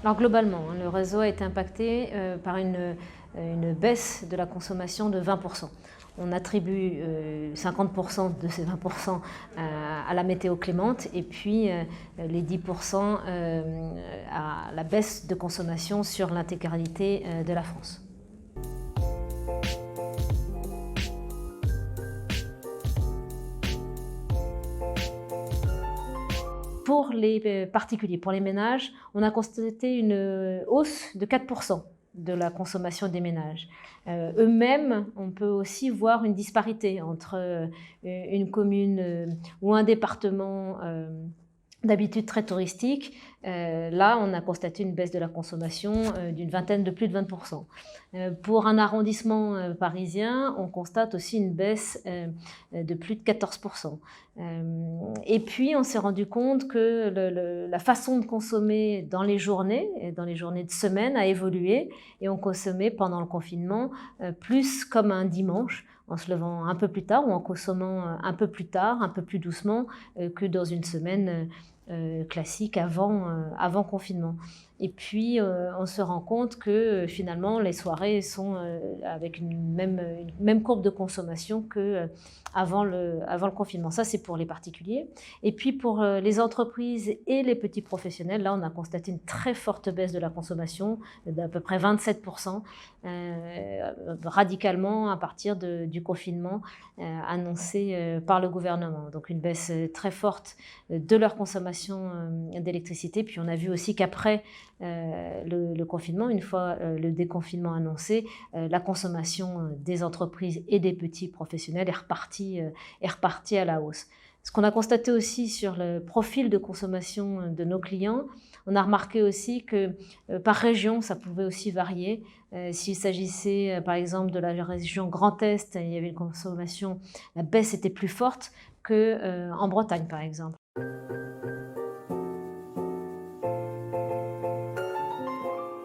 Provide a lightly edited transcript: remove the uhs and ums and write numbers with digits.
Alors globalement, le réseau a été impacté par une baisse de la consommation de 20%. On attribue 50% de ces 20% à la météo clémente et puis les 10% à la baisse de consommation sur l'intégralité de la France. Pour les particuliers, pour les ménages, on a constaté une hausse de 4% de la consommation des ménages. Eux-mêmes, on peut aussi voir une disparité entre une commune ou un département d'habitude très touristique. Là, on a constaté une baisse de la consommation d'une vingtaine de plus de 20%. Pour un arrondissement parisien, on constate aussi une baisse de plus de 14%. Et puis, on s'est rendu compte que la façon de consommer dans les journées de semaine a évolué et on consommait pendant le confinement plus comme un dimanche, en se levant un peu plus tard ou en consommant un peu plus tard, un peu plus doucement que dans une semaine classique avant confinement. Et puis, on se rend compte que finalement, les soirées sont avec une même courbe de consommation qu'avant le confinement. Ça, c'est pour les particuliers. Et puis, pour les entreprises et les petits professionnels, là, on a constaté une très forte baisse de la consommation, d'à peu près 27%, radicalement à partir du confinement annoncé par le gouvernement. Donc, une baisse très forte de leur consommation d'électricité. Puis, on a vu aussi qu'après le confinement, une fois le déconfinement annoncé, la consommation des entreprises et des petits professionnels est repartie à la hausse. Ce qu'on a constaté aussi sur le profil de consommation de nos clients, on a remarqué aussi que par région, ça pouvait aussi varier. S'il s'agissait par exemple de la région Grand Est, il y avait une consommation, la baisse était plus forte qu'en Bretagne par exemple.